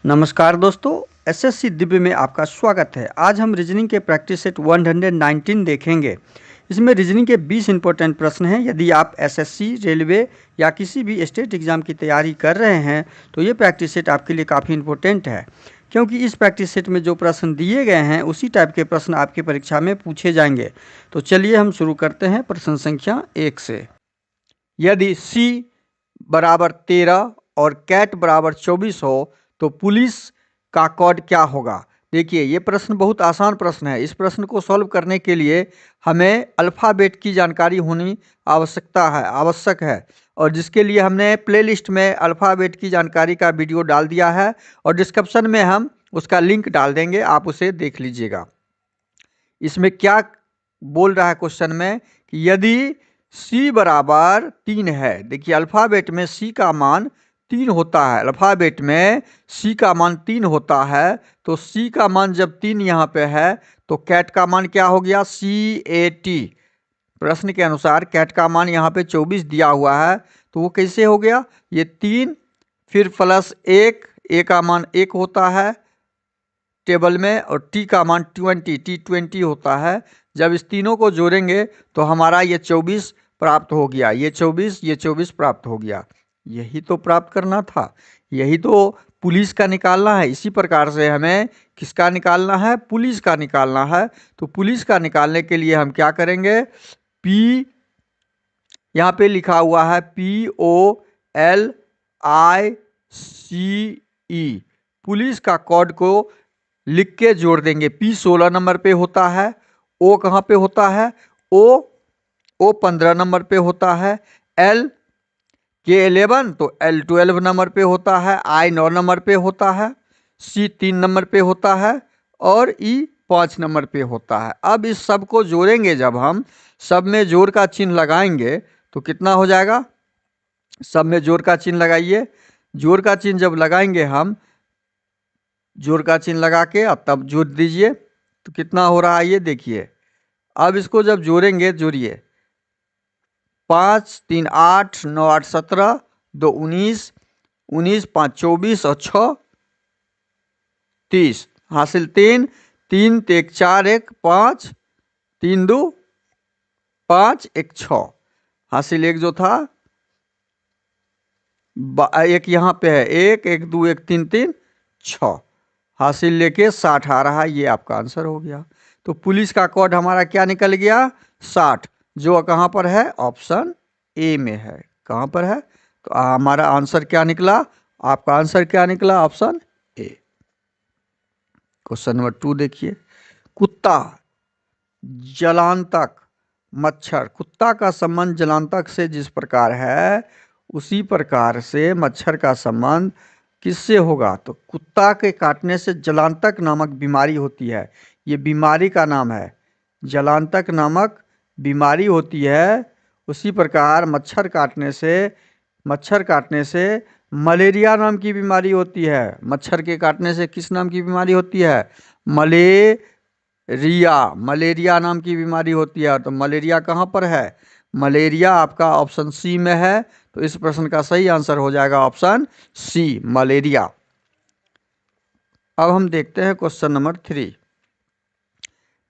नमस्कार दोस्तों, एसएससी दिव्य में आपका स्वागत है। आज हम रीजनिंग के प्रैक्टिस सेट 119 देखेंगे। इसमें रीजनिंग के 20 इंपॉर्टेंट प्रश्न हैं। यदि आप एसएससी, रेलवे या किसी भी स्टेट एग्जाम की तैयारी कर रहे हैं तो ये प्रैक्टिस सेट आपके लिए काफ़ी इंपॉर्टेंट है, क्योंकि इस प्रैक्टिस सेट में जो प्रश्न दिए गए हैं उसी टाइप के प्रश्न आपकी परीक्षा में पूछे जाएंगे। तो चलिए हम शुरू करते हैं प्रश्न संख्या 1 से। यदि C बराबर 13 और कैट बराबर 24 हो तो पुलिस का कोड क्या होगा। देखिए, ये प्रश्न बहुत आसान प्रश्न है। इस प्रश्न को सॉल्व करने के लिए हमें अल्फ़ाबेट की जानकारी होनी आवश्यक है, और जिसके लिए हमने प्लेलिस्ट में अल्फ़ाबेट की जानकारी का वीडियो डाल दिया है और डिस्क्रिप्शन में हम उसका लिंक डाल देंगे, आप उसे देख लीजिएगा। इसमें क्या बोल रहा है क्वेश्चन में कि यदि C बराबर 3 है। देखिए, अल्फ़ाबेट में C का मान 3 होता है। अल्फ़ाबेट में C का मान 3 होता है, तो C का मान जब 3 यहाँ पे है तो कैट का मान क्या हो गया, CAT। प्रश्न के अनुसार कैट का मान यहाँ पे 24 दिया हुआ है, तो वो कैसे हो गया, ये 3 फिर प्लस 1, A का मान 1 होता है टेबल में, और T का मान 20 होता है। जब इस तीनों को जोड़ेंगे तो हमारा ये 24 प्राप्त हो गया। ये 24 प्राप्त हो गया। यही तो प्राप्त करना था, यही तो पुलिस का निकालना है। इसी प्रकार से हमें किसका निकालना है, पुलिस का निकालना है। तो पुलिस का निकालने के लिए हम क्या करेंगे, P यहाँ पे लिखा हुआ है POLICE, पुलिस का कोड को लिख के जोड़ देंगे। P 16 नंबर पे होता है, O कहाँ पे होता है, O 15 नंबर पे होता है, L के 11 तो L 12 नंबर पे होता है, I 9 नंबर पे होता है, C 3 नंबर पे होता है और E 5 नंबर पे होता है। अब इस सब को जोड़ेंगे, जब हम सब में जोड़ का चिन्ह लगाएंगे तो कितना हो जाएगा, सब में जोड़ का चिन्ह लगाइए। जोड़ का चिन्ह जब लगाएंगे हम, जोड़ का चिन्ह लगा के अब तब जोड़ दीजिए तो कितना हो रहा है ये देखिए। अब इसको जब जोड़ेंगे, जोड़िए, 5 3 8 9 8 17 2 19 19 5 24 और 6 30 हासिल 3 3 1 4 1 5 3 2 5 1 6 हासिल 1 जो था एक यहाँ पे है, 1 1 2 1 3 3 6 हासिल लेके 60 आ रहा है। ये आपका आंसर हो गया। तो पुलिस का कोड हमारा क्या निकल गया, 60, जो कहाँ पर है, ऑप्शन ए में है। कहाँ पर है, तो हमारा आंसर क्या निकला, आपका आंसर क्या निकला, ऑप्शन ए। क्वेश्चन नंबर 2 देखिए। कुत्ता, जलांतक, मच्छर। कुत्ता का संबंध जलांतक से जिस प्रकार है उसी प्रकार से मच्छर का संबंध किससे होगा, तो कुत्ता के काटने से जलांतक नामक बीमारी होती है। ये बीमारी का नाम है, जलांतक नामक बीमारी होती है। उसी प्रकार मच्छर काटने से मलेरिया नाम की बीमारी होती है। मच्छर के काटने से किस नाम की बीमारी होती है, मलेरिया नाम की बीमारी होती है। तो मलेरिया कहाँ पर है, मलेरिया आपका ऑप्शन सी में है। तो इस प्रश्न का सही आंसर हो जाएगा ऑप्शन सी, मलेरिया। अब हम देखते हैं क्वेश्चन नंबर 3।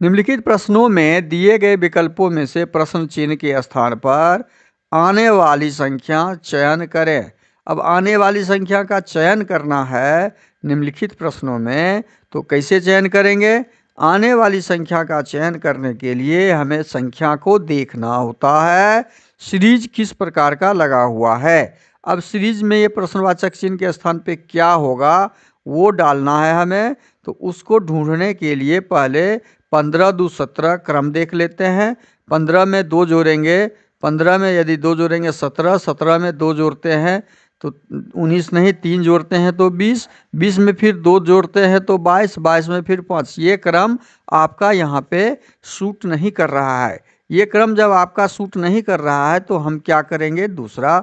निम्नलिखित प्रश्नों में दिए गए विकल्पों में से प्रश्न चिन्ह के स्थान पर आने वाली संख्या चयन करें। अब आने वाली संख्या का चयन करना है निम्नलिखित प्रश्नों में, तो कैसे चयन करेंगे, आने वाली संख्या का चयन करने के लिए हमें संख्या को देखना होता है, सीरीज किस प्रकार का लगा हुआ है। अब सीरीज में ये प्रश्नवाचक चिन्ह के स्थान पे क्या होगा वो डालना है हमें। तो उसको ढूंढने के लिए पहले 15 2 17 क्रम देख लेते हैं। 15 में 2 जोड़ेंगे, 15 में यदि 2 जोड़ेंगे 17, 17 में 2 जोड़ते हैं तो 19 नहीं, 3 जोड़ते हैं तो 20, 20 में फिर 2 जोड़ते हैं तो 22, 22 में फिर 5। ये क्रम आपका यहाँ पे सूट नहीं कर रहा है। ये क्रम जब आपका सूट नहीं कर रहा है तो हम क्या करेंगे, दूसरा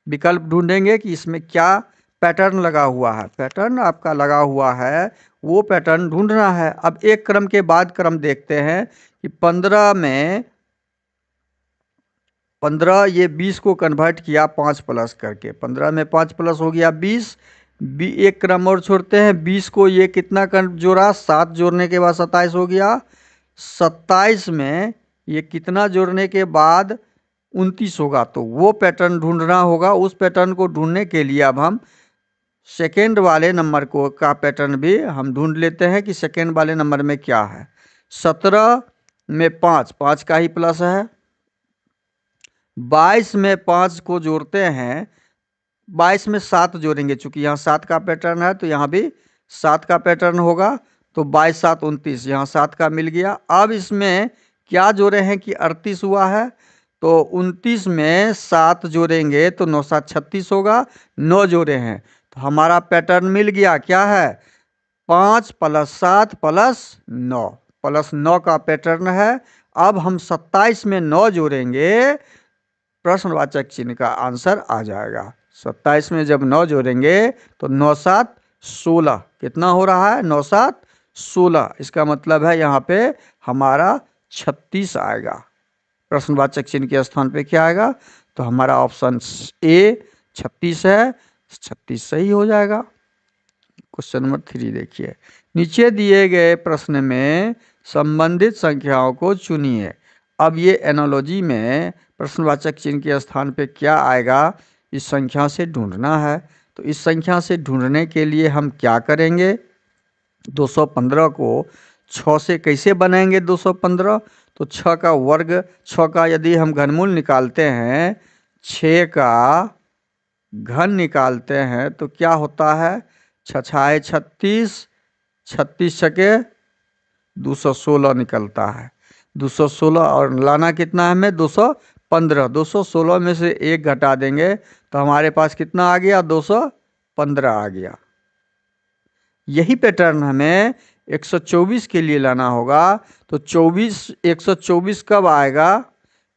विकल्प ढूंढेंगे कि इसमें क्या पैटर्न लगा हुआ है। पैटर्न आपका लगा हुआ है, वो पैटर्न ढूंढना है। अब एक क्रम के बाद क्रम देखते हैं कि 15 में 15 ये 20 को कन्वर्ट किया 5 प्लस करके, 15 में 5 प्लस हो गया 20, एक क्रम और छोड़ते हैं, 20 को ये कितना कर जोड़ा, 7 जोड़ने के बाद 27 हो गया। 27 में ये कितना जोड़ने के बाद 29 होगा, तो वो पैटर्न ढूंढना होगा। उस पैटर्न को ढूंढने के लिए अब हम सेकेंड वाले नंबर को का पैटर्न भी हम ढूंढ लेते हैं कि सेकेंड वाले नंबर में क्या है। 17 में 5, 5 का ही प्लस है। 22 में 5 को जोड़ते हैं, 22 में 7 जोड़ेंगे, चूंकि यहाँ 7 का पैटर्न है तो यहाँ भी 7 का पैटर्न होगा। तो 22 7 29, यहाँ 7 का मिल गया। अब इसमें क्या जोड़े हैं कि 38 हुआ है, तो 29 में 7 जोड़ेंगे तो 9 7 36 होगा। 9 जोड़े हैं तो हमारा पैटर्न मिल गया, क्या है, 5 + 7 + 9 + 9 का पैटर्न है। अब हम 27 में 9 जोड़ेंगे, प्रश्नवाचक चिन्ह का आंसर आ जाएगा। 27 में जब 9 जोड़ेंगे तो 9 7 16, कितना हो रहा है, 9 7 16। इसका मतलब है यहाँ पे हमारा 36 आएगा। प्रश्नवाचक चिन्ह के स्थान पे क्या आएगा, तो हमारा ऑप्शन ए 36 है, 36 सही हो जाएगा। क्वेश्चन नंबर 3 देखिए, नीचे दिए गए प्रश्न में संबंधित संख्याओं को चुनिए। अब ये एनालॉजी में प्रश्नवाचक चिन्ह के स्थान पे क्या आएगा, इस संख्या से ढूंढना है। तो इस संख्या से ढूंढने के लिए हम क्या करेंगे, 215 को 6 से कैसे बनाएंगे 215, तो 6 का वर्ग, 6 का यदि हम घनमूल निकालते हैं, 6 का घन निकालते हैं तो क्या होता है, 6 6 36, 36 छके 216 निकलता है। 216 और लाना कितना है हमें, 215। 216 में से 1 घटा देंगे तो हमारे पास कितना आ गया, 215 आ गया। यही पैटर्न हमें 124 के लिए लाना होगा। तो 124 कब आएगा,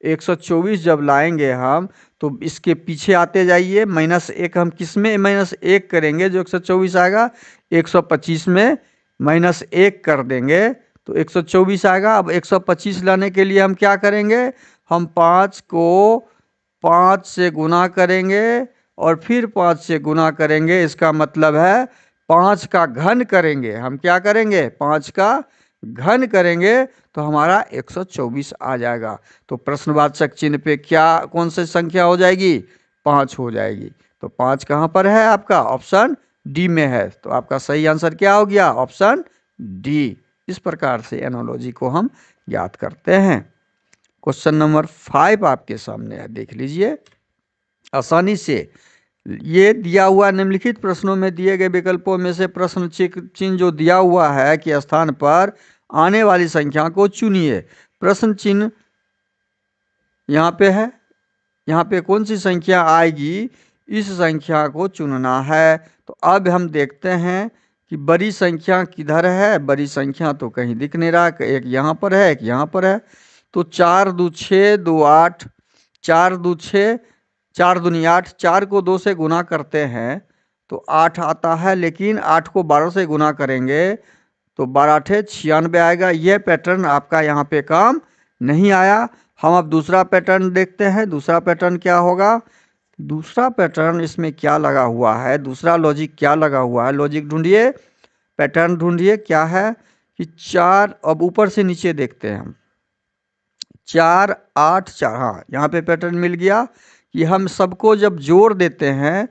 124 जब लाएंगे हम तो इसके पीछे आते जाइए, -1 हम किस में -1 करेंगे, जो 124 आएगा 125 में -1 कर देंगे तो 124 आएगा। अब 125 लाने के लिए हम क्या करेंगे, हम 5 को 5 से गुना करेंगे और फिर 5 से गुना करेंगे। इसका मतलब है 5 का घन करेंगे। हम क्या करेंगे, 5 का घन करेंगे तो हमारा 124 आ जाएगा। तो प्रश्नवाचक चिन्ह पे क्या, कौन सी संख्या हो जाएगी, 5 हो जाएगी। तो 5 कहाँ पर है आपका, ऑप्शन डी में है। तो आपका सही आंसर क्या हो गया, ऑप्शन डी। इस प्रकार से एनालॉजी को हम याद करते हैं। क्वेश्चन नंबर 5 आपके सामने है, देख लीजिए आसानी से। ये दिया हुआ निम्नलिखित प्रश्नों में दिए गए विकल्पों में से प्रश्न चिन्ह जो दिया हुआ है के स्थान पर आने वाली संख्या को चुनिए। प्रश्न चिन्ह यहाँ पे है, यहाँ पे कौन सी संख्या आएगी, इस संख्या को चुनना है। तो अब हम देखते हैं कि बड़ी संख्या किधर है, बड़ी संख्या तो कहीं दिख नहीं रहा, एक यहाँ पर है, एक यहाँ पर है। तो 4 2 6 2 8, 4 2 6, 4 दूनी 8, 4 को 2 से गुना करते हैं तो 8 आता है, लेकिन 8 को 12 से गुना करेंगे तो 12 8 96 आएगा। यह पैटर्न आपका यहाँ पे काम नहीं आया। हम अब दूसरा पैटर्न देखते हैं, दूसरा पैटर्न क्या होगा। दूसरा पैटर्न इसमें क्या लगा हुआ है, दूसरा लॉजिक क्या लगा हुआ है, लॉजिक ढूंढिए, पैटर्न ढूंढिए क्या है कि 4, अब ऊपर से नीचे देखते हैं हम, 4 8 4, हाँ यहाँ पे पैटर्न मिल गया कि हम सबको जब जोड़ देते हैं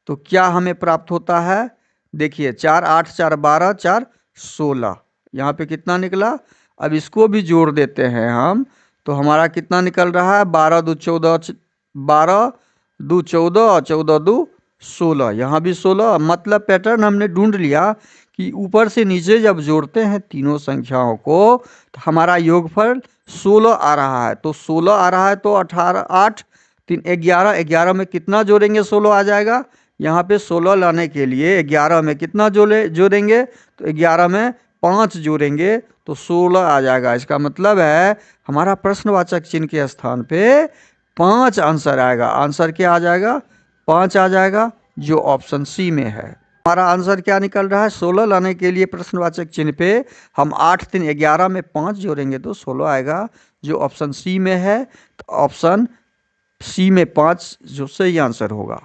तो क्या हमें प्राप्त होता है। देखिए 4 8 4 12 4 16, यहाँ पे कितना निकला। अब इसको भी जोड़ देते हैं हम तो हमारा कितना निकल रहा है, 12 2 14, 12 2 14, 14 2 16, यहाँ भी 16। मतलब पैटर्न हमने ढूंढ लिया कि ऊपर से नीचे जब जोड़ते हैं तीनों संख्याओं को तो हमारा योगफल 16 आ रहा है। तो 16 आ रहा है तो 18 8 3 11, 11 में कितना जोड़ेंगे, 16 आ जाएगा। यहाँ पे 16 लाने के लिए 11 में कितना जोड़ेंगे, तो 11 में 5 जोड़ेंगे तो 16 आ जाएगा। इसका मतलब है हमारा प्रश्नवाचक चिन्ह के स्थान पे 5 आंसर आएगा। आंसर क्या आ जाएगा, 5 आ जाएगा, जो ऑप्शन सी में है। हमारा आंसर क्या निकल रहा है, 16 लाने के लिए प्रश्नवाचक चिन्ह पे हम 8 3 11 में 5 जोड़ेंगे तो 16 आएगा, जो ऑप्शन सी में है। तो ऑप्शन सी में 5 जो सही आंसर होगा।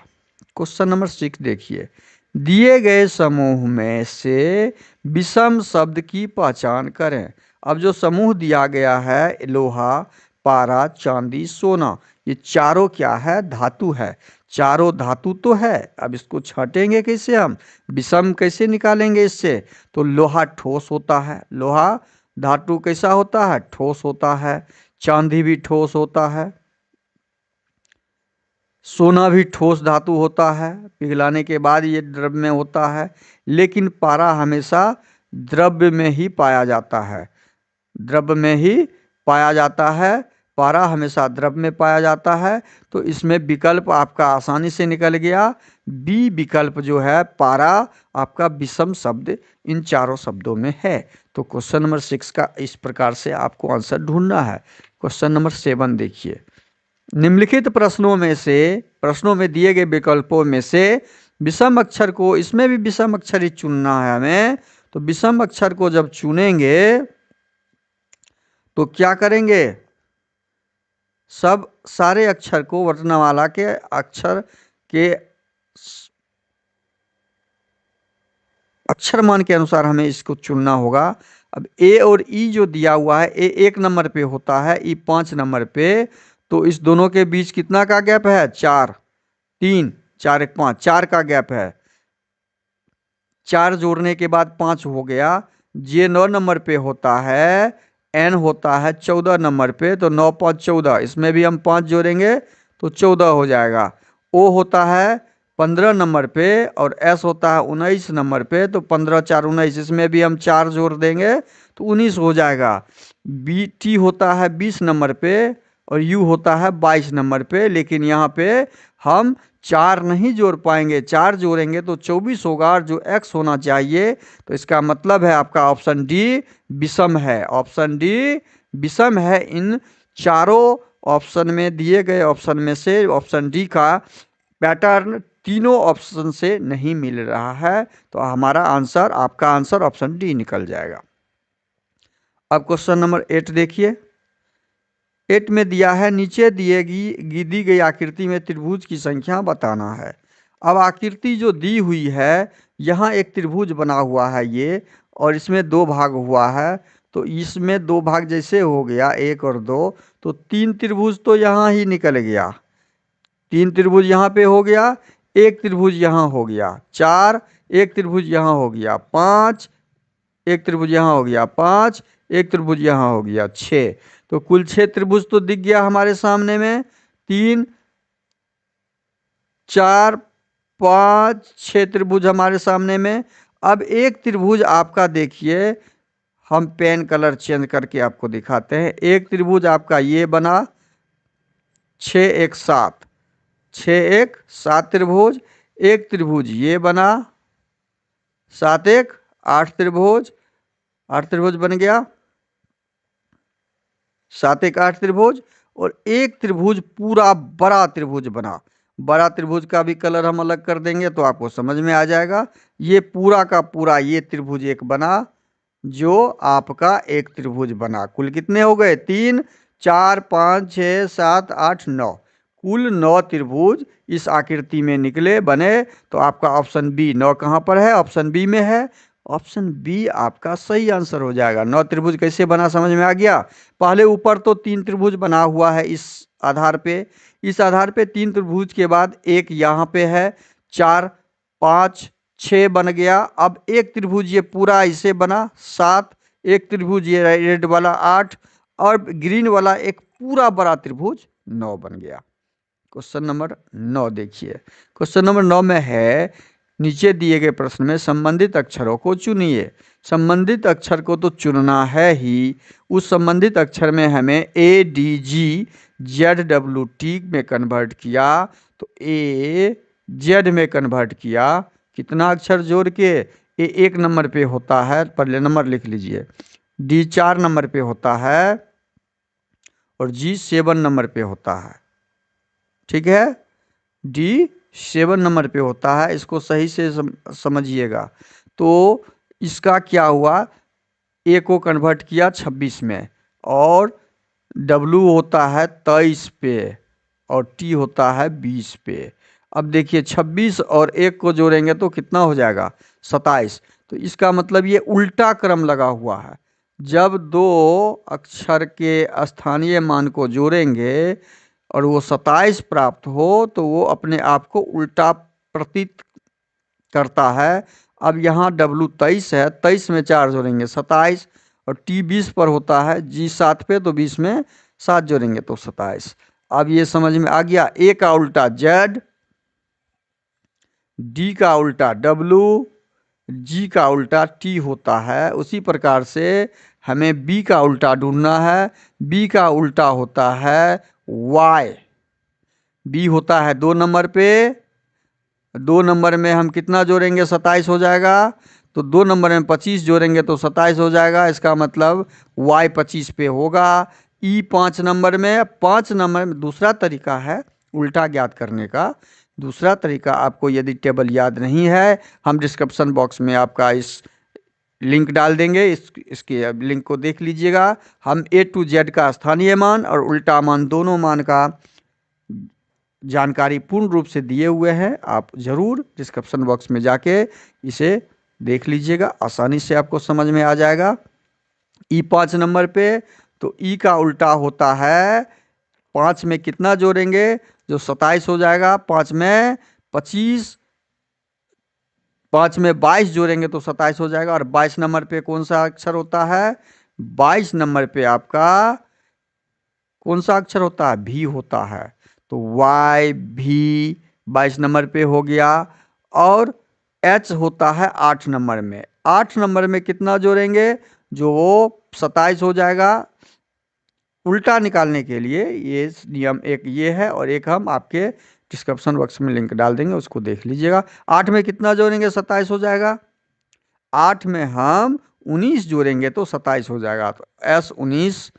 क्वेश्चन नंबर 6 देखिए, दिए गए समूह में से विषम शब्द की पहचान करें। अब जो समूह दिया गया है, लोहा, पारा, चांदी, सोना, ये चारों क्या है? धातु है। चारों धातु तो है। अब इसको छांटेंगे कैसे हम? विषम कैसे निकालेंगे इससे? तो लोहा ठोस होता है। लोहा धातु कैसा होता है? ठोस होता है। चांदी भी ठोस होता है। सोना भी ठोस धातु होता है, पिघलाने के बाद ये द्रव्य में होता है। लेकिन पारा हमेशा द्रव्य में ही पाया जाता है। द्रव्य में ही पाया जाता है। पारा हमेशा द्रव्य में पाया जाता है। तो इसमें विकल्प आपका आसानी से निकल गया। बी विकल्प जो है पारा, आपका विषम शब्द इन चारों शब्दों में है। तो क्वेश्चन नंबर 6 का इस प्रकार से आपको आंसर ढूंढना है। क्वेश्चन नंबर 7 देखिए। निम्नलिखित प्रश्नों में दिए गए विकल्पों में से विषम अक्षर को, इसमें भी विषम अक्षर ही चुनना है हमें। तो विषम अक्षर को जब चुनेंगे तो क्या करेंगे? सब सारे अक्षर को वर्णमाला के अक्षर के अक्षरमान के अनुसार हमें इसको चुनना होगा। अब ए और ई जो दिया हुआ है, ए 1 नंबर पे होता है, ई 5 नंबर पे। तो इस दोनों के बीच कितना का गैप है? 4, 3, 4, 1, 5, 4 का गैप है। 4 जोड़ने के बाद 5 हो गया। जे 9 नंबर पे होता है, एन होता है 14 नंबर पे। तो 9, 5, 14, इसमें भी हम 5 जोड़ेंगे तो 14 हो जाएगा। ओ होता है 15 नंबर पे और एस होता है 19 नंबर पे। तो 15, 4, 19, इसमें भी हम 4 जोड़ देंगे तो 19 हो जाएगा। बी टी होता है 20 नंबर पे और यू होता है 22 नंबर पे। लेकिन यहाँ पे हम 4 नहीं जोड़ पाएंगे, 4 जोड़ेंगे तो 24 होगा, और जो एक्स होना चाहिए। तो इसका मतलब है आपका ऑप्शन डी विषम है। ऑप्शन डी विषम है। इन चारों ऑप्शन में, दिए गए ऑप्शन में से ऑप्शन डी का पैटर्न तीनों ऑप्शन से नहीं मिल रहा है। तो हमारा आंसर, आपका आंसर ऑप्शन डी निकल जाएगा। अब क्वेश्चन नंबर 8 देखिए। 8 में दिया है, नीचे दी गई आकृति में त्रिभुज की संख्या बताना है। अब आकृति जो दी हुई है, यहाँ एक त्रिभुज बना हुआ है ये, और इसमें 2 भाग हुआ है। तो इसमें 2 भाग जैसे हो गया, 1 और 2, तो 3 त्रिभुज तो यहाँ ही निकल गया। 3 त्रिभुज यहाँ पे हो गया, 1 त्रिभुज यहाँ हो गया, 4, 1 त्रिभुज यहाँ हो गया, 5, 1 त्रिभुज यहाँ हो गया, 5, 1 त्रिभुज यहाँ हो गया, 6। तो कुल 6 त्रिभुज तो दिख गया हमारे सामने में। 3, 4, 5, 6 त्रिभुज हमारे सामने में। अब एक त्रिभुज आपका देखिए, हम पेन कलर चेंज करके आपको दिखाते हैं। एक त्रिभुज आपका ये बना, 6, 1, 7, 6, 1, 7 त्रिभुज। एक त्रिभुज ये बना, 7, 1, 8 त्रिभुज। 8 त्रिभुज बन गया, 7, 1, 8 त्रिभुज। और एक त्रिभुज पूरा बड़ा त्रिभुज बना। बड़ा त्रिभुज का भी कलर हम अलग कर देंगे तो आपको समझ में आ जाएगा। ये पूरा का पूरा ये त्रिभुज एक बना, जो आपका एक त्रिभुज बना। कुल कितने हो गए? 3, 4, 5, 6, 7, 8, 9। कुल 9 त्रिभुज इस आकृति में निकले, बने। तो आपका ऑप्शन बी, 9 कहाँ पर है? ऑप्शन बी में है। ऑप्शन बी आपका सही आंसर हो जाएगा। 9 त्रिभुज कैसे बना समझ में आ गया? पहले ऊपर तो 3 त्रिभुज बना हुआ है इस आधार पे। इस आधार पे 3 त्रिभुज के बाद एक यहाँ पे है, 4, 5, 6 बन गया। अब एक त्रिभुज ये पूरा इसे बना, 7। एक त्रिभुज ये रेड वाला, 8। और ग्रीन वाला एक पूरा बड़ा त्रिभुज 9 बन गया। क्वेश्चन नंबर 9 देखिए। क्वेश्चन नंबर 9 में है, नीचे दिए गए प्रश्न में संबंधित अक्षरों को चुनिए। संबंधित अक्षर को तो चुनना है ही। उस संबंधित अक्षर में हमें A D G Z W T में कन्वर्ट किया। तो ए जेड में कन्वर्ट किया, कितना अक्षर जोड़ के? ए 1 नंबर पे होता है, पहले नंबर लिख लीजिए। डी 4 नंबर पे होता है और जी 7 नंबर पे होता है। ठीक है, डी 7 नंबर पे होता है। इसको सही से समझिएगा। तो इसका क्या हुआ, ए को कन्वर्ट किया 26 में, और डब्लू होता है 23 पे, और टी होता है 20 पे। अब देखिए 26 और 1 को जोड़ेंगे तो कितना हो जाएगा 27। तो इसका मतलब ये उल्टा क्रम लगा हुआ है। जब दो अक्षर के स्थानीय मान को जोड़ेंगे और वो 27 प्राप्त हो तो वो अपने आप को उल्टा प्रतीत करता है। अब यहाँ W 23 है, 23 में 4 जोड़ेंगे 27 और T 20 पर होता है, G 7 पे तो 20 में 7 जोड़ेंगे तो 27। अब ये समझ में आ गया। A का उल्टा Z, D का उल्टा W, G का उल्टा T होता है। उसी प्रकार से हमें B का उल्टा ढूंढना है। B का उल्टा होता है Y। B होता है 2 नंबर पे, 2 नंबर में हम कितना जोड़ेंगे 27 हो जाएगा। तो 2 नंबर में 25 जोड़ेंगे तो 27 हो जाएगा। इसका मतलब Y 25 पे होगा। E 5 नंबर में, 5 नंबर में दूसरा तरीका है उल्टा ज्ञात करने का। दूसरा तरीका आपको यदि टेबल याद नहीं है, हम डिस्क्रिप्शन बॉक्स में आपका इस लिंक डाल देंगे, इसके लिंक को देख लीजिएगा। हम A to Z का स्थानीय मान और उल्टा मान दोनों मान का जानकारी पूर्ण रूप से दिए हुए हैं। आप ज़रूर डिस्क्रिप्शन बॉक्स में जाके इसे देख लीजिएगा, आसानी से आपको समझ में आ जाएगा। E 5 नंबर पे, तो E का उल्टा होता है 5 में कितना जोड़ेंगे जो 27 हो जाएगा। 5 में 25, 5 में 22 जोड़ेंगे तो 27 हो जाएगा। और 22 नंबर पे कौन सा अक्षर होता है? 22 नंबर पे आपका कौन सा अक्षर होता है? भी होता है। तो Y भी 22 नंबर पे हो गया। और H होता है 8 नंबर में। 8 नंबर में कितना जोड़ेंगे जो 27 हो जाएगा। उल्टा निकालने के लिए ये नियम एक ये है और एक हम आपके डिस्क्रिप्शन बॉक्स में लिंक डाल देंगे, उसको देख लीजिएगा। 8 में कितना जोड़ेंगे 27 हो जाएगा। 8 में हम 19 जोड़ेंगे तो 27 हो जाएगा। तो S 19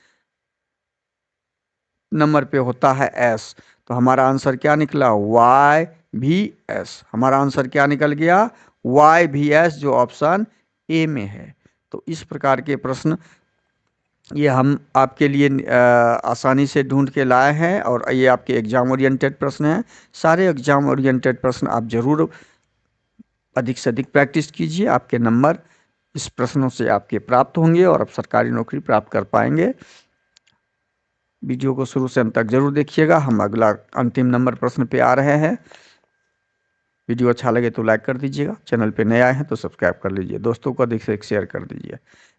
नंबर पे होता है S। तो हमारा आंसर क्या निकला? Y भी S। हमारा आंसर क्या निकल गया? Y भी S, जो ऑप्शन ए में है। तो इस प्रकार के प्रश्न ये हम आपके लिए आसानी से ढूंढ के लाए हैं और ये आपके एग्जाम ओरिएंटेड प्रश्न हैं। सारे एग्जाम ओरिएंटेड प्रश्न आप जरूर अधिक से अधिक प्रैक्टिस कीजिए। आपके नंबर इस प्रश्नों से आपके प्राप्त होंगे और आप सरकारी नौकरी प्राप्त कर पाएंगे। वीडियो को शुरू से अंत तक जरूर देखिएगा। हम अगला अंतिम नंबर प्रश्न पे आ रहे हैं। वीडियो अच्छा लगे तो लाइक कर दीजिएगा, चैनल पे नए आए हैं तो सब्सक्राइब कर लीजिए, दोस्तों को अधिक से अधिक शेयर कर दीजिए।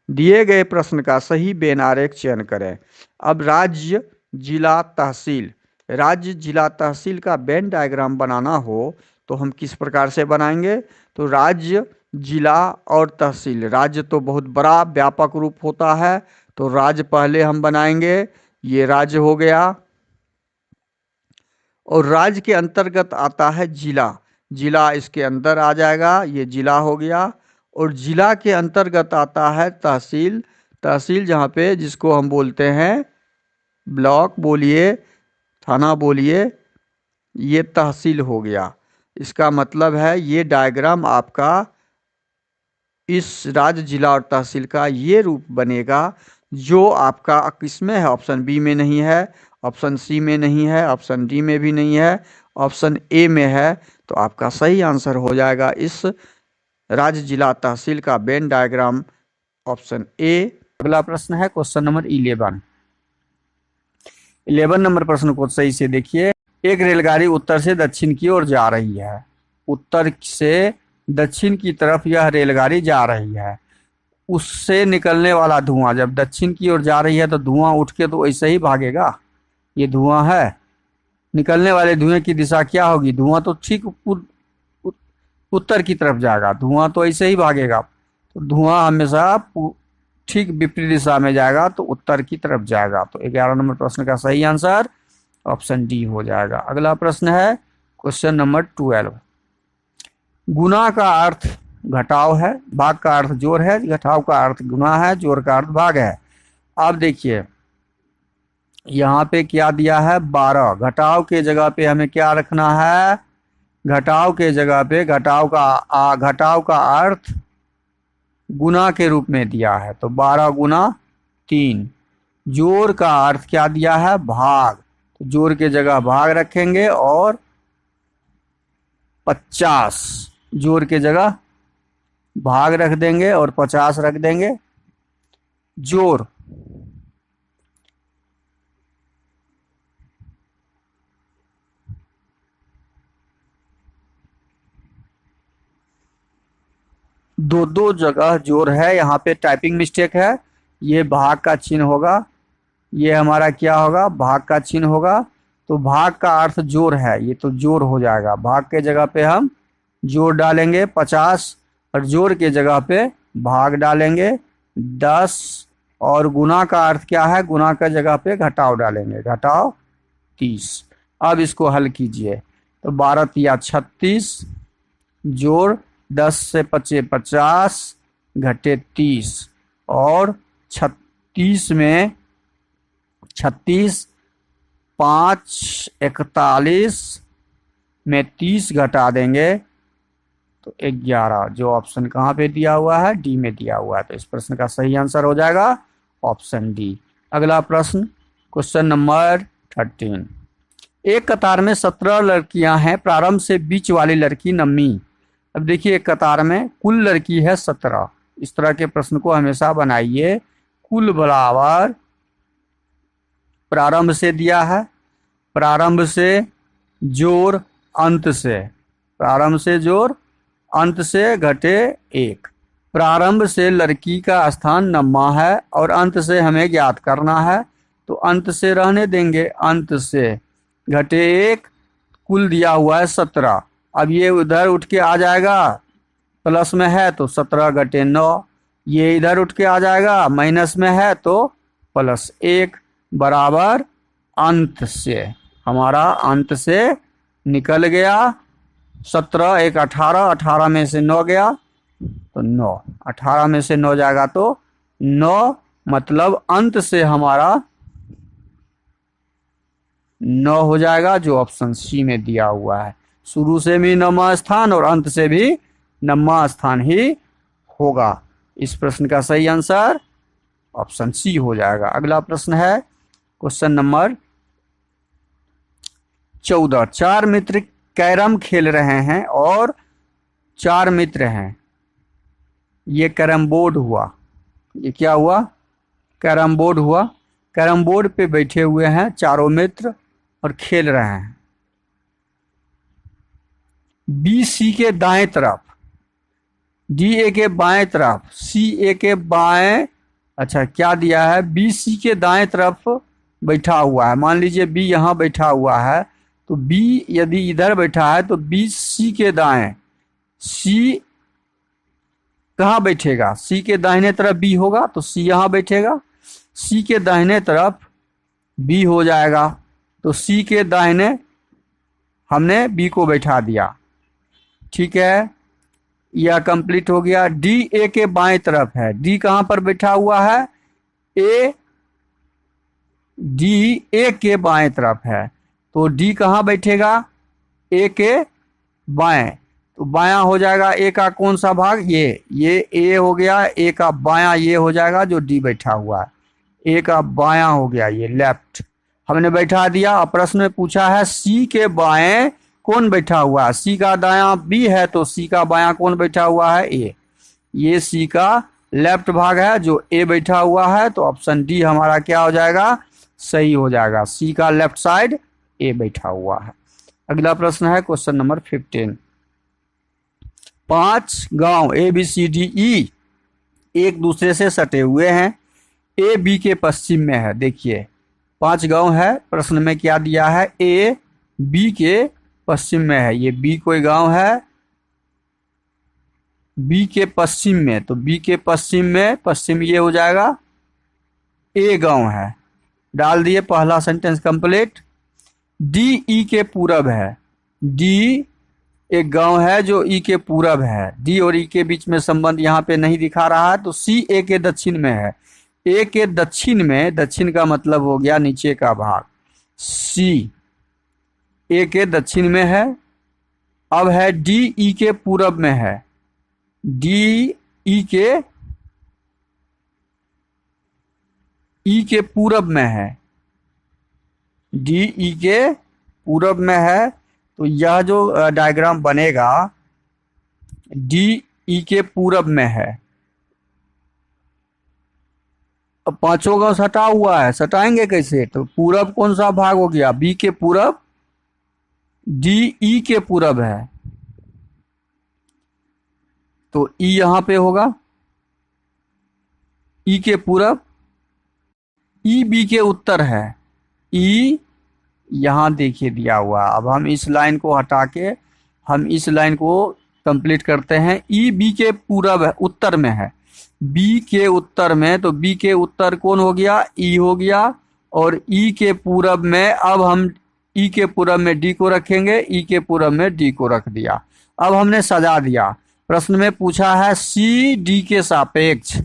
दिए गए प्रश्न का सही बेन आरेख चयन करें। अब राज्य, जिला, तहसील, राज्य, जिला, तहसील का बेन डायग्राम बनाना हो तो हम किस प्रकार से बनाएंगे? तो राज्य, जिला और तहसील। राज्य तो बहुत बड़ा व्यापक रूप होता है, तो राज्य पहले हम बनाएंगे। ये राज्य हो गया। और राज्य के अंतर्गत आता है जिला। जिला इसके अंदर आ जाएगा, ये जिला हो गया। और जिला के अंतर्गत आता है तहसील। तहसील जहाँ पे जिसको हम बोलते हैं ब्लॉक बोलिए, थाना बोलिए, ये तहसील हो गया। इसका मतलब है ये डायग्राम आपका इस राज्य, जिला और तहसील का ये रूप बनेगा जो आपका किसमें है? ऑप्शन बी में नहीं है, ऑप्शन सी में नहीं है, ऑप्शन डी में भी नहीं है, ऑप्शन ए में है। तो आपका सही आंसर हो जाएगा इस राज्य, जिला, तहसील का वेन डायग्राम, ऑप्शन ए। अगला प्रश्न है क्वेश्चन नंबर 11 नंबर प्रश्न को सही से देखिए। एक रेलगाड़ी उत्तर से दक्षिण की ओर जा रही है। उत्तर से दक्षिण की तरफ यह रेलगाड़ी जा रही है। उससे निकलने वाला धुआं जब दक्षिण की ओर जा रही है तो धुआं उठ के तो ऐसे ही भागेगा। ये धुआं है, निकलने वाले धुएं की दिशा क्या होगी? धुआं तो ठीक उत्तर की तरफ जाएगा, धुआं तो ऐसे ही भागेगा। तो धुआं हमेशा ठीक विपरीत दिशा में जाएगा, तो उत्तर की तरफ जाएगा। तो 11 नंबर प्रश्न का सही आंसर ऑप्शन डी हो जाएगा। अगला प्रश्न है क्वेश्चन नंबर 12। गुना का अर्थ घटाव है, भाग का अर्थ जोड़ है, घटाव का अर्थ गुना है, जोड़ का अर्थ भाग है। अब देखिए यहाँ पे क्या दिया है? 12। घटाव के जगह पे हमें क्या रखना है? घटाव के जगह पे घटाव का अर्थ गुना के रूप में दिया है, तो 12 गुना 3। जोड़ का अर्थ क्या दिया है? भाग, तो जोड़ के जगह भाग रखेंगे और 50, जोड़ के जगह भाग रख देंगे और 50 रख देंगे। जोड़ दो दो जगह जोड़ है, यहाँ पे टाइपिंग मिस्टेक है, ये भाग का चिन्ह होगा, ये हमारा क्या होगा, भाग का चिन्ह होगा। तो भाग का अर्थ जोड़ है, ये तो जोड़ हो जाएगा, भाग के जगह पे हम जोड़ डालेंगे 50 और जोड़ के जगह पे भाग डालेंगे 10 और गुना का अर्थ क्या है, गुना का जगह पे घटाव डालेंगे, घटाव 30। अब इसको हल कीजिए तो 12 तिया 36 जोड़ 10 से 25 50 घटे 30 और 36 में 36 5 41 में 30 घटा देंगे तो 11, जो ऑप्शन कहाँ पे दिया हुआ है, डी में दिया हुआ है। तो इस प्रश्न का सही आंसर हो जाएगा ऑप्शन डी। अगला प्रश्न क्वेश्चन नंबर 13। एक कतार में 17 लड़कियां हैं, प्रारंभ से बीच वाली लड़की नवमी। अब देखिए एक कतार में कुल लड़की है 17। इस तरह के प्रश्न को हमेशा बनाइए, कुल बराबर प्रारंभ से दिया है, प्रारंभ से जोड़ अंत से, प्रारंभ से जोड़ अंत से घटे 1। प्रारंभ से लड़की का स्थान नम्मा है और अंत से हमें ज्ञात करना है, तो अंत से रहने देंगे, अंत से घटे 1, कुल दिया हुआ है 17। अब ये उधर उठ के आ जाएगा, प्लस में है तो 17 घटे 9, ये इधर उठ के आ जाएगा, माइनस में है तो प्लस 1 बराबर अंत से, हमारा अंत से निकल गया 17, 1 18, 18 में से 9 गया तो 9, 18 में से 9 जाएगा तो 9, मतलब अंत से हमारा 9 हो जाएगा, जो ऑप्शन सी में दिया हुआ है। शुरू से भी नौवां स्थान और अंत से भी नौवां स्थान ही होगा। इस प्रश्न का सही आंसर ऑप्शन सी हो जाएगा। अगला प्रश्न है क्वेश्चन नंबर 14। 4 मित्र कैरम खेल रहे हैं और 4 मित्र हैं, ये कैरम बोर्ड हुआ, ये क्या हुआ, कैरम बोर्ड हुआ। कैरम बोर्ड पे बैठे हुए हैं चारों मित्र और खेल रहे हैं। बी सी के दाएं तरफ, डी ए के बाएं तरफ, सी ए के बाएं, अच्छा क्या दिया है, बी सी के दाएं तरफ बैठा हुआ है। मान लीजिए बी यहाँ बैठा हुआ है, तो बी यदि इधर बैठा है तो बी सी के दाएं, सी कहाँ बैठेगा, सी के दाहिने तरफ बी होगा तो सी यहाँ बैठेगा, सी के दाहिने तरफ बी हो जाएगा, तो सी के दाहिने हमने बी को बैठा दिया, ठीक है, यह कंप्लीट हो गया। डी ए के बाएं तरफ है, डी कहाँ पर बैठा हुआ है, ए, डी ए के बाएं तरफ है, तो डी कहाँ बैठेगा, ए के बाएं, तो बायां हो जाएगा ए का कौन सा भाग, ये ए हो गया, ए का बायां ये हो जाएगा जो डी बैठा हुआ है, ए का बायां हो गया ये लेफ्ट, हमने बैठा दिया। अब प्रश्न में पूछा है सी के बाएं कौन बैठा हुआ है, सी का दायां बी है तो सी का बायां कौन बैठा हुआ है, ए, ये सी का लेफ्ट भाग है जो ए बैठा हुआ है, तो ऑप्शन डी हमारा क्या हो जाएगा, सही हो जाएगा, सी का लेफ्ट साइड ए बैठा हुआ है। अगला प्रश्न है क्वेश्चन नंबर 15। 5 गांव A B C D E एक दूसरे से सटे हुए हैं, ए बी के पश्चिम में है। देखिए 5 गांव है, प्रश्न में क्या दिया है, ए बी के पश्चिम में है, ये बी कोई गांव है, बी के पश्चिम में, तो बी के पश्चिम में, पश्चिम ये हो जाएगा, ए गांव है, डाल दिए, पहला सेंटेंस कंप्लीट। डी ई के पूरब है, डी एक गांव है जो ई के पूरब है, डी और ई के बीच में संबंध यहाँ पे नहीं दिखा रहा है, तो सी ए के दक्षिण में है, ए के दक्षिण में, दक्षिण का मतलब हो गया नीचे का भाग, सी ए के दक्षिण में है। अब है डी ई के पूरब में है, डी ई के पूरब में है, डी ई के पूरब में है, तो यह जो डायग्राम बनेगा डी ई के पूरब में है। अब पांचों का सटा हुआ है, सटाएंगे कैसे? तो पूरब कौन सा भाग हो गया? बी के पूरब, डी ई के पूरब है तो ई यहां पे होगा, ई के पूरब, ई बी के उत्तर है, ई यहां देखिए दिया हुआ। अब हम इस लाइन को हटा के हम इस लाइन को कंप्लीट करते हैं। ई बी के पूरब है, उत्तर में है, बी के उत्तर में, तो बी के उत्तर कौन हो गया? ई हो गया। और ई के पूरब में अब हम ई के पूरब में डी को रखेंगे, ई के पूरब में डी को रख दिया। अब हमने सजा दिया। प्रश्न में पूछा है सी डी के सापेक्ष,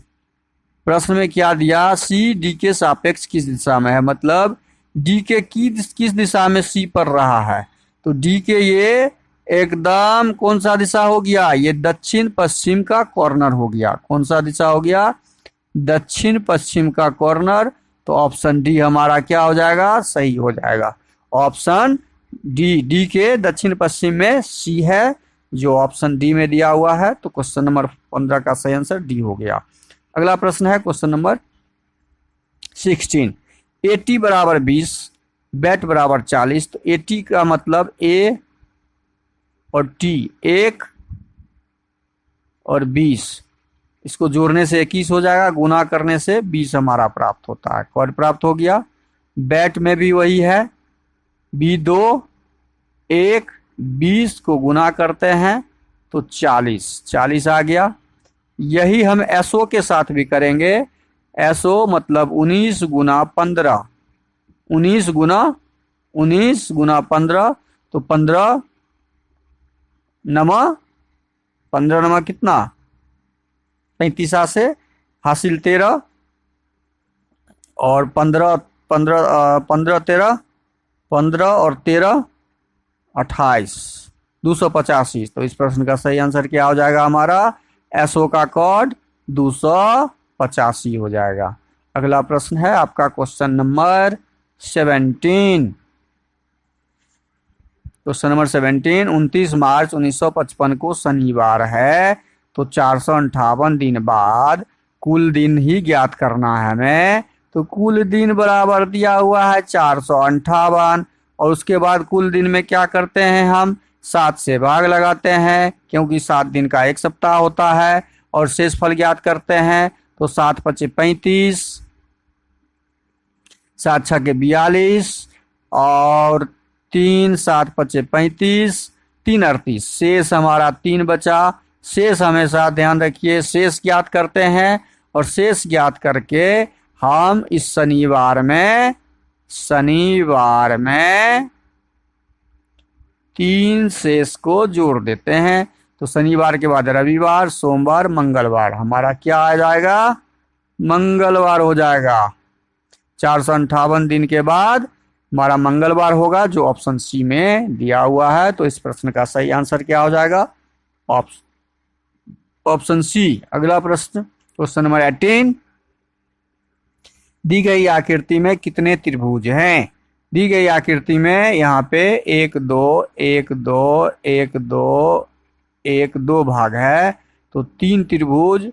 प्रश्न में क्या दिया? सी डी के सापेक्ष किस दिशा में है, मतलब डी के किस दिशा में सी पड़ रहा है। तो डी के ये एकदम कौन सा दिशा हो गया? ये दक्षिण पश्चिम का कॉर्नर हो गया। कौन सा दिशा हो गया? दक्षिण पश्चिम का कॉर्नर। तो ऑप्शन डी हमारा क्या हो जाएगा? सही हो जाएगा। ऑप्शन डी, डी के दक्षिण पश्चिम में सी है जो ऑप्शन डी में दिया हुआ है। तो क्वेश्चन नंबर 15 का सही आंसर डी हो गया। अगला प्रश्न है क्वेश्चन नंबर 16। 80 बराबर 20, बैट बराबर 40। तो 80 का मतलब ए और टी, 1 और 20, इसको जोड़ने से 21 हो जाएगा, गुना करने से 20 हमारा प्राप्त होता है। कौन प्राप्त हो गया? बैट में भी वही है, बी 2 1 20 को गुना करते हैं तो 40 आ गया। यही हम एसओ के साथ भी करेंगे। एसओ मतलब 19 गुना 15, 19 गुना 15, तो 15 नमा कितना? 35 से हासिल 13 और 15 और 13 28, 285। तो इस प्रश्न का सही आंसर क्या हो जाएगा हमारा? एसओ का कोड 285 हो जाएगा। अगला प्रश्न है आपका क्वेश्चन नंबर 17। क्वेश्चन नंबर 17, 29 मार्च 1955 को शनिवार है, तो 458 दिन बाद कुल दिन ही ज्ञात करना है हमें। तो कुल दिन बराबर दिया हुआ है 458, और उसके बाद कुल दिन में क्या करते हैं? हम 7 से भाग लगाते हैं, क्योंकि 7 दिन का एक सप्ताह होता है, और शेष फल ज्ञात करते हैं। तो 7 × 5 = 35, 7 × 6 = 42, और 3 7 × 5 = 35, 3 38, शेष हमारा 3 बचा। शेष हमेशा ध्यान रखिए, शेष ज्ञात करते हैं, और शेष ज्ञात करके हम इस शनिवार में 3 शेष को जोड़ देते हैं। तो शनिवार के बाद रविवार, सोमवार, मंगलवार, हमारा क्या आ जाएगा? मंगलवार हो जाएगा। 458 दिन के बाद हमारा मंगलवार होगा, जो ऑप्शन सी में दिया हुआ है। तो इस प्रश्न का सही आंसर क्या हो जाएगा? Option C. अगला प्रश्न क्वेश्चन नंबर 18। दी गई आकृति में कितने त्रिभुज हैं? दी गई आकृति में यहाँ पे 1 2 1 2 1 2 1 2 भाग है। तो 3 त्रिभुज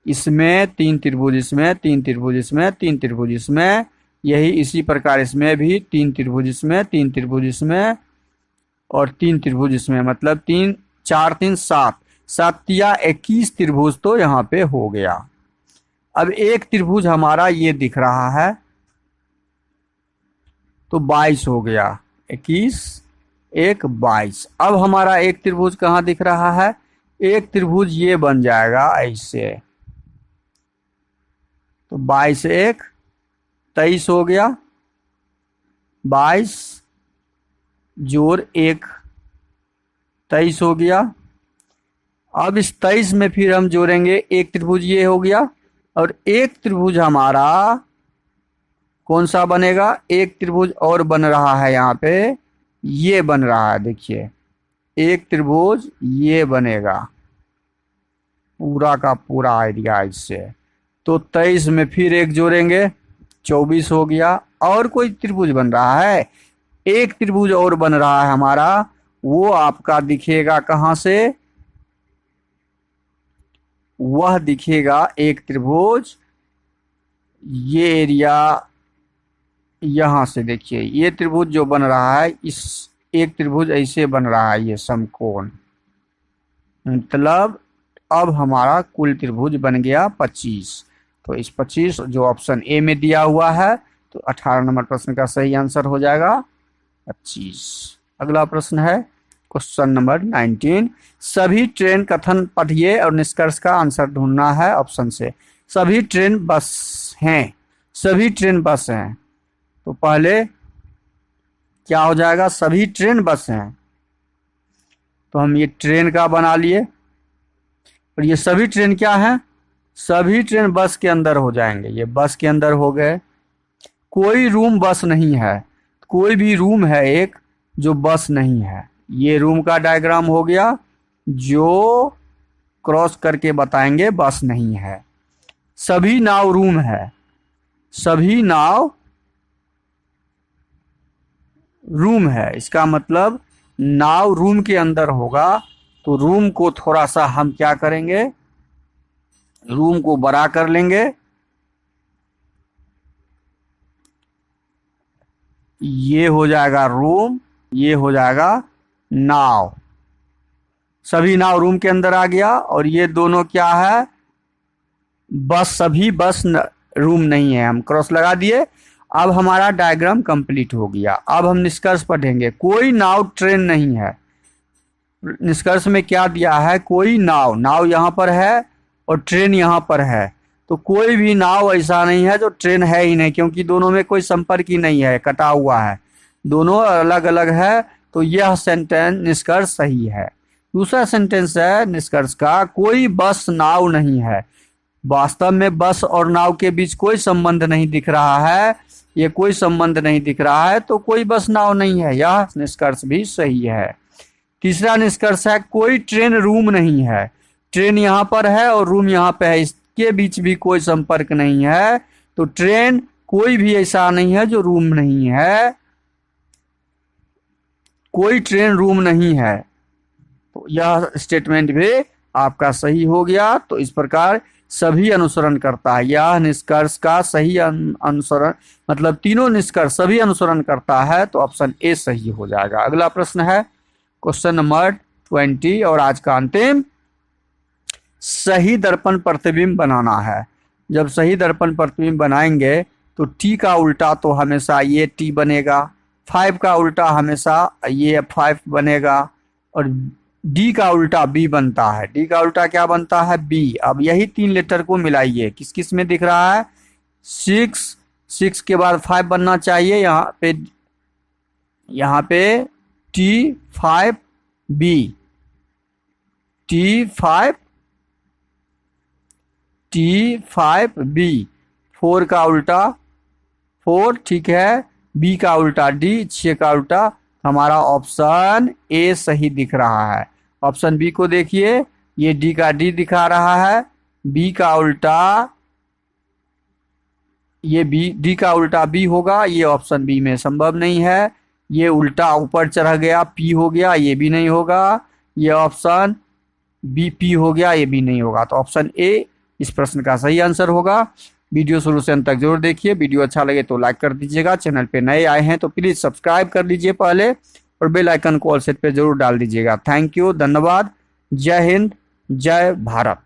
इसमें, 3 त्रिभुज इसमें, 3 त्रिभुज इसमें, 3 त्रिभुज इसमें, यही इसी प्रकार इसमें भी 3 त्रिभुज इसमें, 3 त्रिभुज इसमें, और 3 त्रिभुज इसमें, मतलब 3 4 3 7, 7 या 21 त्रिभुज तो यहाँ पे हो गया। अब एक त्रिभुज हमारा ये दिख रहा है, तो 22 हो गया, 21 1 22। अब हमारा एक त्रिभुज कहाँ दिख रहा है? एक त्रिभुज ये बन जाएगा ऐसे, तो 22 1 23 हो गया, 22 जोड़ 1 23 हो गया। अब इस 23 में फिर हम जोड़ेंगे एक त्रिभुज ये हो गया, और एक त्रिभुज हमारा कौन सा बनेगा? एक त्रिभुज और बन रहा है यहाँ पे, ये बन रहा है, देखिए एक त्रिभुज ये बनेगा पूरा का पूरा एरिया इससे। तो 23 में फिर एक जोड़ेंगे, 24 हो गया। और कोई त्रिभुज बन रहा है? एक त्रिभुज और बन रहा है हमारा, वो आपका दिखेगा कहां से? वह दिखेगा एक त्रिभुज, ये एरिया यहां से देखिए, ये त्रिभुज जो बन रहा है, इस एक त्रिभुज ऐसे बन रहा है, ये समकोण, मतलब अब हमारा कुल त्रिभुज बन गया 25। तो इस 25 जो ऑप्शन ए में दिया हुआ है, तो 18 नंबर प्रश्न का सही आंसर हो जाएगा 25। अगला प्रश्न है क्वेश्चन नंबर 19। सभी ट्रेन कथन पढ़िए और निष्कर्ष का आंसर ढूंढना है ऑप्शन से। सभी ट्रेन बस हैं, सभी ट्रेन बस हैं, तो पहले क्या हो जाएगा? सभी ट्रेन बस हैं, तो हम ये ट्रेन का बना लिए, और ये सभी ट्रेन क्या है? सभी ट्रेन बस के अंदर हो जाएंगे, ये बस के अंदर हो गए। कोई रूम बस नहीं है, कोई भी रूम है एक जो बस नहीं है, ये रूम का डायग्राम हो गया, जो क्रॉस करके बताएंगे बस नहीं है। सभी नाव रूम है, सभी नाव रूम है, इसका मतलब नाव रूम के अंदर होगा, तो रूम को थोड़ा सा हम क्या करेंगे? रूम को बड़ा कर लेंगे, ये हो जाएगा रूम, ये हो जाएगा नाव। सभी नाव रूम के अंदर आ गया, और ये दोनों क्या है? बस, सभी बस रूम नहीं है, हम क्रॉस लगा दिए। अब हमारा डायग्राम कंप्लीट हो गया। अब हम निष्कर्ष पढ़ेंगे। कोई नाव ट्रेन नहीं है, निष्कर्ष में क्या दिया है? कोई नाव, नाव यहाँ पर है और ट्रेन यहाँ पर है, तो कोई भी नाव ऐसा नहीं है जो ट्रेन है ही नहीं, क्योंकि दोनों में कोई संपर्क ही नहीं है, कटा हुआ है, दोनों अलग अलग है, तो यह सेंटेंस निष्कर्ष सही है। दूसरा सेंटेंस है निष्कर्ष का, कोई बस नाव नहीं है। वास्तव में बस और नाव के बीच कोई संबंध नहीं दिख रहा है, ये कोई संबंध नहीं दिख रहा है, तो कोई बस नाव नहीं है, यह निष्कर्ष भी सही है। तीसरा निष्कर्ष है, कोई ट्रेन रूम नहीं है। ट्रेन यहाँ पर है और रूम यहाँ पे है, इसके बीच भी कोई संपर्क नहीं है, तो ट्रेन कोई भी ऐसा नहीं है जो रूम नहीं है, कोई ट्रेन रूम नहीं है, तो यह स्टेटमेंट भी आपका सही हो गया। तो इस प्रकार सभी अनुसरण करता है, यह निष्कर्ष का सही अनुसरण, मतलब तीनों निष्कर्ष सभी अनुसरण करता है, तो ऑप्शन ए सही हो जाएगा। अगला प्रश्न है क्वेश्चन नंबर 20 और आज का अंतिम। सही दर्पण प्रतिबिंब बनाना है। जब सही दर्पण प्रतिबिंब बनाएंगे तो टी का उल्टा तो हमेशा ये टी बनेगा, 5 का उल्टा हमेशा ये 5 बनेगा, और डी का उल्टा बी बनता है। डी का उल्टा क्या बनता है? बी। अब यही 3 लेटर को मिलाइए, किस किस में दिख रहा है? 6 के बाद 5 बनना चाहिए, यहाँ पे T5 B, T5 B, 4 का उल्टा 4, ठीक है, बी का उल्टा डी, 6 का उल्टा, हमारा ऑप्शन ए सही दिख रहा है। ऑप्शन बी को देखिए, ये डी का डी दिखा रहा है, बी का उल्टा ये बी, डी का उल्टा बी होगा, ये ऑप्शन बी में संभव नहीं है। ये उल्टा ऊपर चढ़ गया, पी हो गया, ये भी नहीं होगा। ये ऑप्शन बी पी हो गया, ये भी नहीं होगा, तो ऑप्शन ए इस प्रश्न का सही आंसर होगा। वीडियो शुरू से अंत तक जरूर देखिए। वीडियो अच्छा लगे तो लाइक कर दीजिएगा। चैनल पे नए आए हैं तो प्लीज़ सब्सक्राइब कर लीजिए पहले, और बेल आइकन को ऑल सेट पे जरूर डाल दीजिएगा। थैंक यू, धन्यवाद, जय हिंद, जय भारत।